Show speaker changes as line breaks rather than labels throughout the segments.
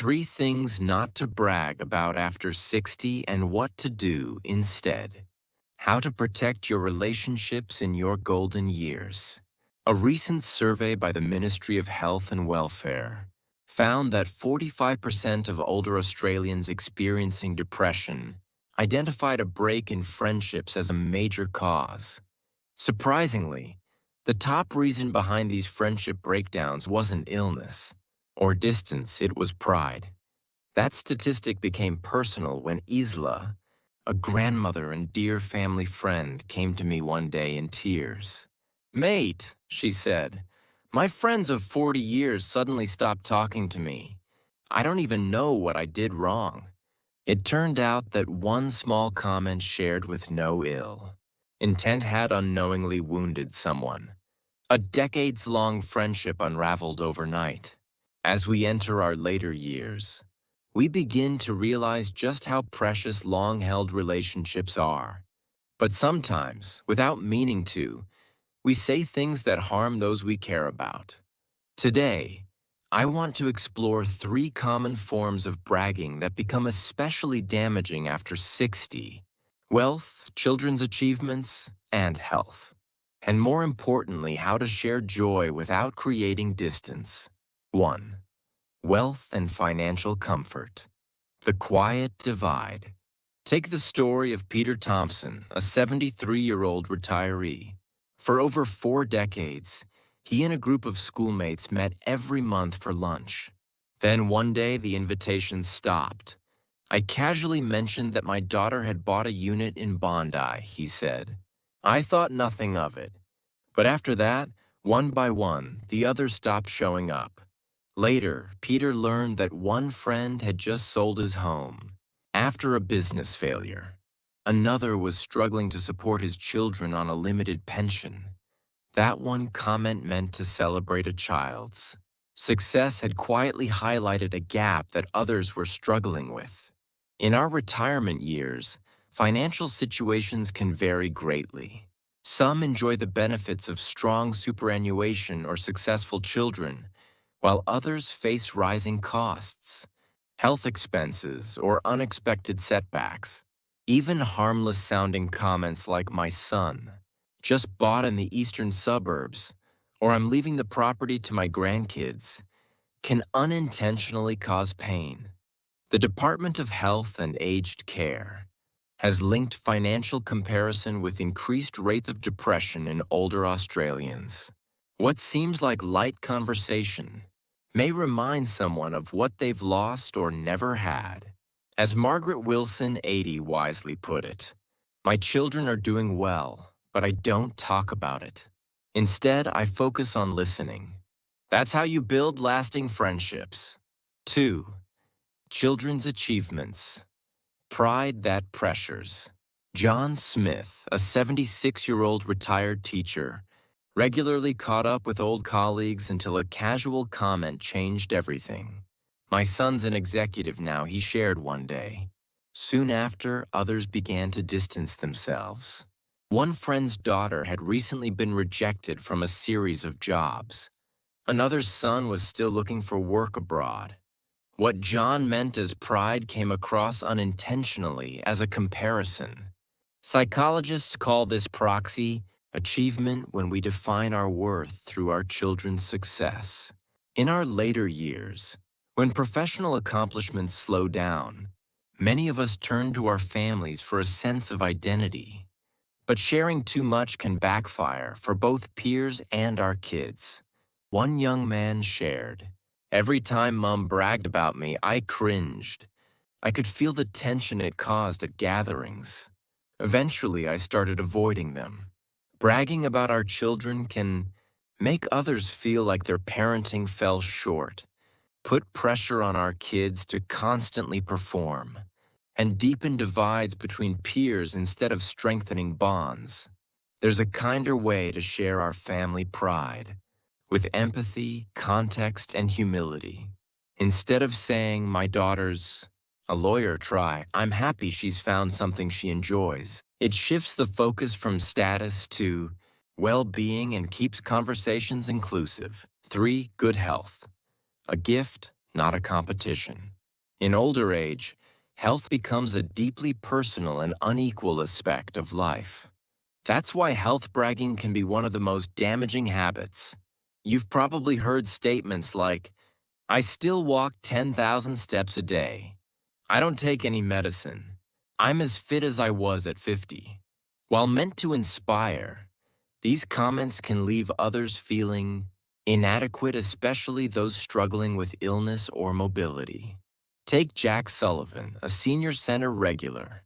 Three things not to brag about after 60 and what to do instead. How to protect your relationships in your golden years. A recent survey by the Ministry of Health and Welfare found that 45% of older Australians experiencing depression identified a break in friendships as a major cause. Surprisingly, the top reason behind these friendship breakdowns wasn't illness or distance, it was pride. That statistic became personal when Isla, a grandmother and dear family friend, came to me one day in tears. "Mate," she said, "my friends of 40 years suddenly stopped talking to me. I don't even know what I did wrong." It turned out that one small comment shared with no ill intent had unknowingly wounded someone. A decades-long friendship unraveled overnight. As we enter our later years, we begin to realize just how precious long-held relationships are. But sometimes, without meaning to, we say things that harm those we care about. Today, I want to explore three common forms of bragging that become especially damaging after 60: wealth, children's achievements, and health. And more importantly, how to share joy without creating distance. 1. Wealth and financial comfort. The quiet divide. Take the story of Peter Thompson, a 73-year-old retiree. For over 4 decades, he and a group of schoolmates met every month for lunch. Then one day, the invitations stopped. "I casually mentioned that my daughter had bought a unit in Bondi," he said. "I thought nothing of it. But after that, one by one, the others stopped showing up." Later, Peter learned that one friend had just sold his home after a business failure. Another was struggling to support his children on a limited pension. That one comment meant to celebrate a child's success had quietly highlighted a gap that others were struggling with. In our retirement years, financial situations can vary greatly. Some enjoy the benefits of strong superannuation or successful children, while others face rising costs, health expenses, or unexpected setbacks. Even harmless-sounding comments like "my son just bought in the eastern suburbs," or "I'm leaving the property to my grandkids," can unintentionally cause pain. The Department of Health and Aged Care has linked financial comparison with increased rates of depression in older Australians. What seems like light conversation may remind someone of what they've lost or never had. As Margaret Wilson, 80, wisely put it, "My children are doing well, but I don't talk about it. Instead, I focus on listening." That's how you build lasting friendships. 2. Children's achievements. Pride that pressures. John Smith, a 76-year-old retired teacher, regularly caught up with old colleagues until a casual comment changed everything. "My son's an executive now," he shared one day. Soon after, others began to distance themselves. One friend's daughter had recently been rejected from a series of jobs. Another's son was still looking for work abroad. What John meant as pride came across unintentionally as a comparison. Psychologists call this proxy achievement when we define our worth through our children's success. In our later years, when professional accomplishments slow down, many of us turn to our families for a sense of identity. But sharing too much can backfire for both peers and our kids. One young man shared, "Every time Mom bragged about me, I cringed. I could feel the tension it caused at gatherings. Eventually, I started avoiding them." Bragging about our children can make others feel like their parenting fell short, put pressure on our kids to constantly perform, and deepen divides between peers instead of strengthening bonds. There's a kinder way to share our family pride, with empathy, context, and humility. Instead of saying, "My daughter's a lawyer," try, "I'm happy she's found something she enjoys." It shifts the focus from status to well-being and keeps conversations inclusive. 3. Good health. A gift, not a competition. In older age, health becomes a deeply personal and unequal aspect of life. That's why health bragging can be one of the most damaging habits. You've probably heard statements like, I still walk 10,000 steps a day. I don't take any medicine. I'm as fit as I was at 50. While meant to inspire, these comments can leave others feeling inadequate, especially those struggling with illness or mobility. Take Jack Sullivan, a senior center regular,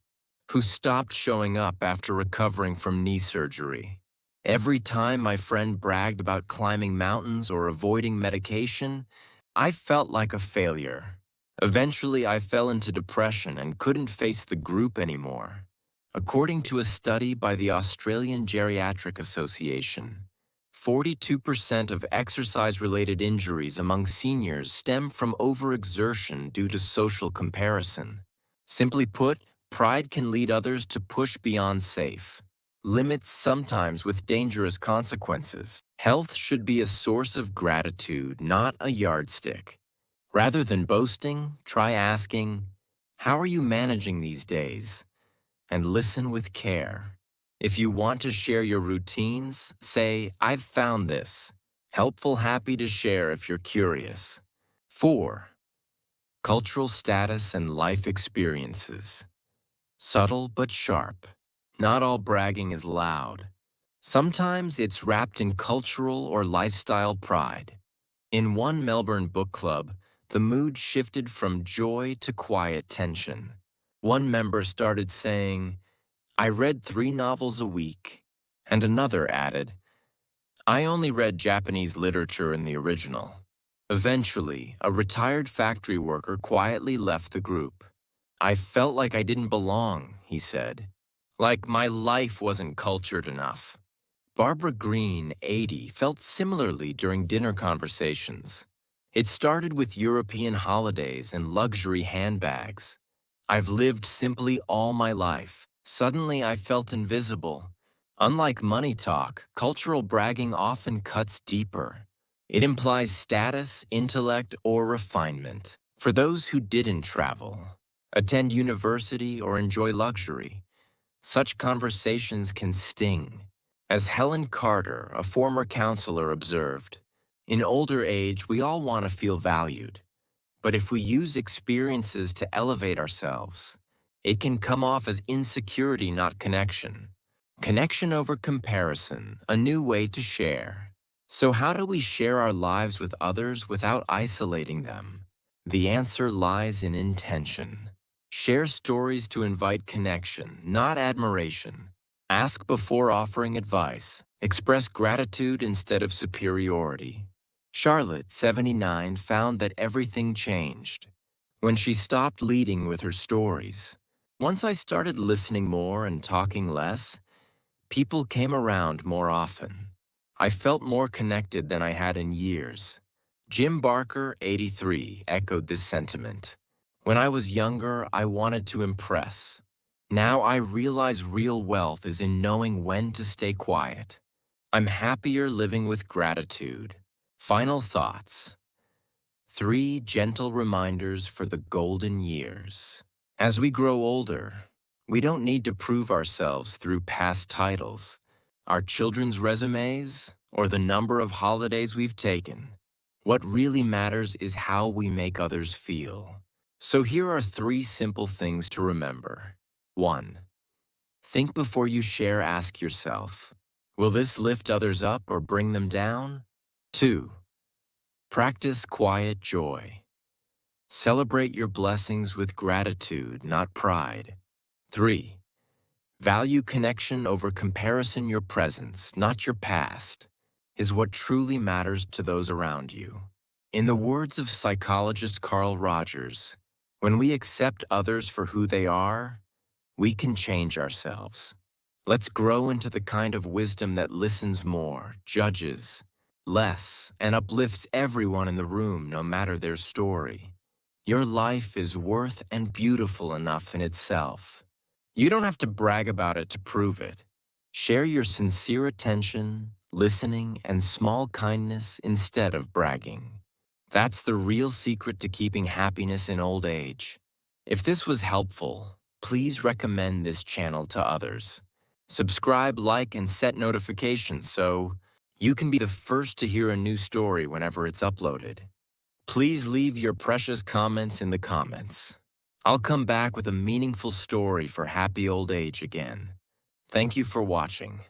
who stopped showing up after recovering from knee surgery. Every time my friend bragged about climbing mountains or avoiding medication, I felt like a failure. Eventually, I fell into depression and couldn't face the group anymore. According to a study by the Australian Geriatric Association, 42% of exercise-related injuries among seniors stem from overexertion due to social comparison. Simply put, pride can lead others to push beyond safe limits, sometimes with dangerous consequences. Health should be a source of gratitude, not a yardstick. Rather than boasting, try asking, how are you managing these days? And listen with care. If you want to share your routines, say, I've found this. Helpful, happy to share if you're curious. 4. Cultural status and life experiences. Subtle but sharp. Not all bragging is loud. Sometimes it's wrapped in cultural or lifestyle pride. In one Melbourne book club, the mood shifted from joy to quiet tension. One member started saying, I read 3 novels a week, and another added, I only read Japanese literature in the original. Eventually, a retired factory worker quietly left the group. I felt like I didn't belong, he said. Like my life wasn't cultured enough. Barbara Green, 80, felt similarly during dinner conversations. It started with European holidays and luxury handbags. I've lived simply all my life. Suddenly I felt invisible. Unlike money talk, cultural bragging often cuts deeper. It implies status, intellect, or refinement. For those who didn't travel, attend university, or enjoy luxury, such conversations can sting. As Helen Carter, a former counselor, observed, in older age, we all want to feel valued. But if we use experiences to elevate ourselves, it can come off as insecurity, not connection. Connection over comparison, a new way to share. So how do we share our lives with others without isolating them? The answer lies in intention. Share stories to invite connection, not admiration. Ask before offering advice. Express gratitude instead of superiority. Charlotte, 79, found that everything changed when she stopped leading with her stories. Once I started listening more and talking less, people came around more often. I felt more connected than I had in years. Jim Barker, 83, echoed this sentiment. When I was younger, I wanted to impress. Now I realize real wealth is in knowing when to stay quiet. I'm happier living with gratitude. Final thoughts. 3 gentle reminders for the golden years. As we grow older, we don't need to prove ourselves through past titles, our children's resumes, or the number of holidays we've taken. What really matters is how we make others feel. So here are 3 simple things to remember. 1. Think before you share. Ask yourself, will this lift others up or bring them down? 2. Practice quiet joy. Celebrate your blessings with gratitude, not pride. 3. Value connection over comparison. Your presence, not your past, is what truly matters to those around you. In the words of psychologist Carl Rogers, when we accept others for who they are, we can change ourselves. Let's grow into the kind of wisdom that listens more, judges less, and uplifts everyone in the room, no matter their story. Your life is worth and beautiful enough in itself. You don't have to brag about it to prove it. Share your sincere attention, listening, and small kindness instead of bragging. That's the real secret to keeping happiness in old age. If this was helpful, please recommend this channel to others. Subscribe, like, and set notifications so you can be the first to hear a new story whenever it's uploaded. Please leave your precious comments in the comments. I'll come back with a meaningful story for happy old age again. Thank you for watching.